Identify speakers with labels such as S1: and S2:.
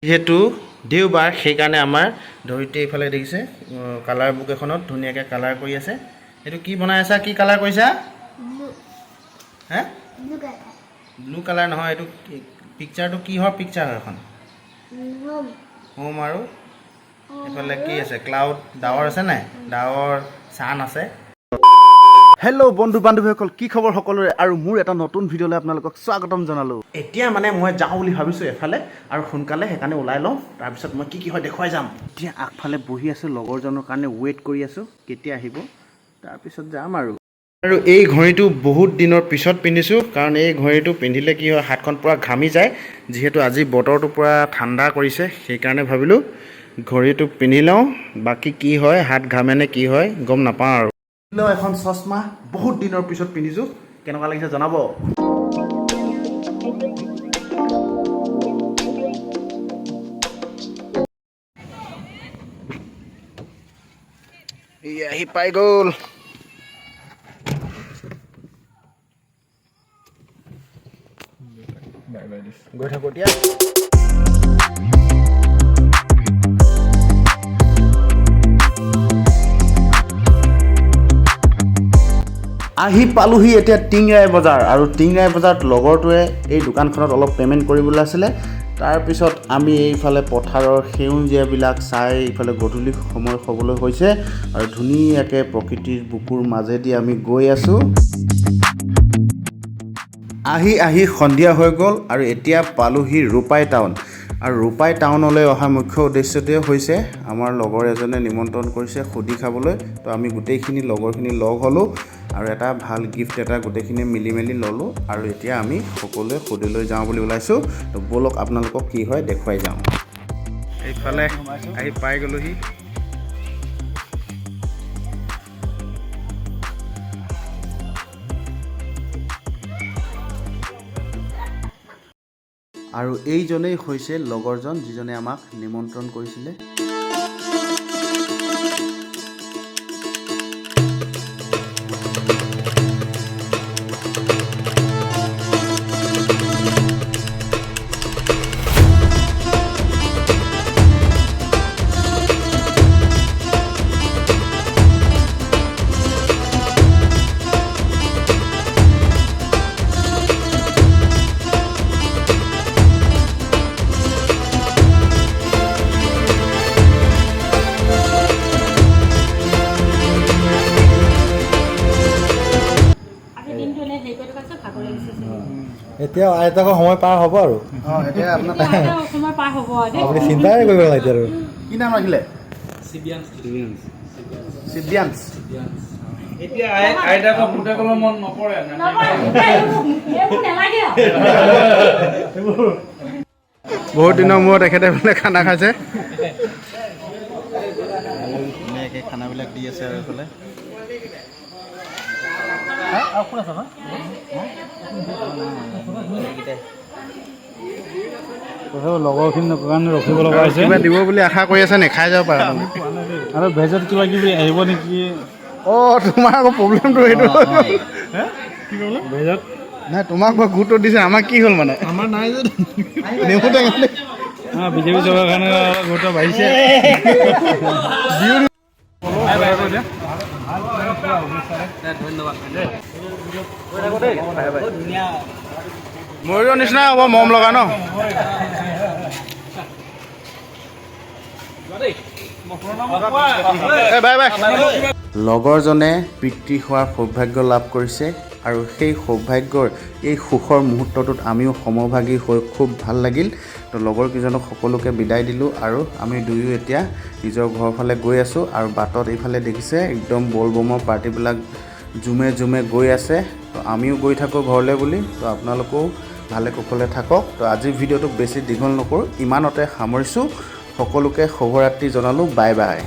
S1: যেহেতু দেওবাৰ সেইকাৰণে আমাৰ ধৰিত্ৰী এইফালে দেখিছে কালাৰ বুক এখনত ধুনীয়াকৈ কালাৰ কৰি আছে। এইটো কি বনাই আছা, কি কালাৰ কৰিছা? হে ব্লু কালাৰ নহয়, এইটো পিকচাৰটো কিহৰ পিকচাৰ হয় এখন? হোম আৰু এইফালে কি আছে? ক্লাউড, ডাৱৰ আছে নাই? ডাৱৰ, চান আছে।
S2: হেল্ল' বন্ধু বান্ধৱীসকল, কি খবৰ সকলোৰে? আৰু মোৰ এটা নতুন ভিডিঅ'লৈ আপোনালোকক স্বাগতম জনালোঁ। এতিয়া মানে মই যাওঁ বুলি ভাবিছোঁ এফালে, আৰু সোনকালে সেইকাৰণে ওলাই লওঁ। তাৰপিছত মই কি হয় দেখুৱাই যাম। এতিয়া আগফালে বহি আছোঁ, লগৰজনৰ কাৰণে ৱেইট কৰি আছোঁ কেতিয়া আহিব, তাৰপিছত যাম আৰু
S1: এই ঘড়ীটো বহুত দিনৰ পিছত পিন্ধিছোঁ, কাৰণ এই ঘড়ীটো পিন্ধিলে কি হয় হাতখন পূৰা ঘামি যায়। যিহেতু আজি বতৰটো পূৰা ঠাণ্ডা কৰিছে সেইকাৰণে ভাবিলোঁ ঘড়ীটো পিন্ধি লওঁ, বাকী কি হয় হাত ঘামে নে কি হয় গম নাপাওঁ আৰু।
S2: এখন চশমা বহুত দিনৰ পিছত পিন্ধিছোঁ, কেনেকুৱা লাগিছে জনাব।
S1: আহি পাই গ'ল। গৈ থাকোঁ এতিয়া।
S2: আহি পালোহি এতিয়া টিংৰাই বজাৰ, আৰু টিংৰাই বজাৰত লগৰটোৱে এই দোকানখনত অলপ পে'মেণ্ট কৰিবলৈ আছিলে। তাৰপিছত আমি এইফালে পথাৰৰ সেউজীয়াবিলাক চাই এইফালে গধূলি সময় হ'বলৈ হৈছে, আৰু ধুনীয়াকৈ প্ৰকৃতিৰ বুকুৰ মাজেদি আমি গৈ আছোঁ। আহি সন্ধিয়া হৈ গ'ল, আৰু এতিয়া পালোহি ৰূপাই টাউন। আৰু ৰূপাই টাউনলৈ অহা মুখ্য উদ্দেশ্যটোৱে হৈছে আমাৰ লগৰ এজনে নিমন্ত্ৰণ কৰিছে সুধি খাবলৈ। তো আমি গোটেইখিনি লগৰখিনি লগ হ'লোঁ, আৰু এটা ভাল গিফ্ট এটা গোটেইখিনিয়ে মিলি মেলি ল'লোঁ, আৰু এতিয়া আমি সকলোৱে সুধিলৈ যাওঁ বুলি ওলাইছোঁ। তো ব'লক আপোনালোকক কি হয় দেখুৱাই যাওঁ।
S1: এইফালে আহি পাই গ'লোহি।
S2: আৰু এইজনেই হৈছে লগৰজন যিজনে আমাক নিমন্ত্ৰণ কৰিছিলে।
S3: এতিয়া আইতাকৰ সময় পাৰ হ'ব আৰু
S1: এতিয়া আপোনাৰ
S4: সময় পাৰ হ'ব
S3: আপুনি চিন্তাই কৰিব নালাগে আৰু।
S2: কি নাম ৰাখিলে? চিবিয়ান্স।
S5: এতিয়া আইতাকৰ পুতেকৰ মন নপৰে।
S1: বহুত দিনৰ মূৰত তেখেতে বোলে খানা খাইছে। ধুনীয়াকৈ খানাবিলাক দি আছে আৰু এইফালে
S3: লগৰখিনি কাৰণে ৰখিব লগা হৈছে।
S1: কিবা দিব বুলি আশা কৰি আছে নে? খাই যাব পাৰা
S3: আৰু ভেজত কিবা কিবি আহিব নেকি?
S1: অঁ তোমাৰ আকৌ প্ৰব্লেমটো সেইটো
S3: কি ক'লে ভেজত?
S1: নাই তোমাক বাৰু গুৰুত্ব দিছে, আমাক কি হ'ল মানে?
S3: আমাৰ নাই যে
S1: নেমু টেঙা
S3: বিজেপি চৰকাৰৰ কাৰণে গুৰুত্ব বাঢ়িছে।
S1: ময়ূৰৰ নিচিনা হ'ব, মৰম লগা ন?
S2: লগৰজনে পিতৃ হোৱাৰ সৌভাগ্য লাভ কৰিছে, আৰু সেই সৌভাগ্যৰ এই সুখৰ মুহূৰ্তটোত আমিও সমভাগী হৈ খুব ভাল লাগিল। তো লগৰকেইজনক সকলোকে বিদায় দিলোঁ, আৰু আমি দুয়ো এতিয়া নিজৰ ঘৰৰ ফালে গৈ আছোঁ। আৰু বাটত এইফালে দেখিছে একদম বলবমৰ পাৰ্টিবিলাক জুমে জুমে গৈ আছে। তো আমিও গৈ থাকোঁ ঘৰলৈ বুলি। তো আপোনালোকেও ভালে কুশলে থাকক। তো আজিৰ ভিডিঅ'টো বেছি দীঘল নকৰোঁ, ইমানতে সামৰিছোঁ। সকলোকে শুভৰাত্ৰি জনালোঁ। Bye bye.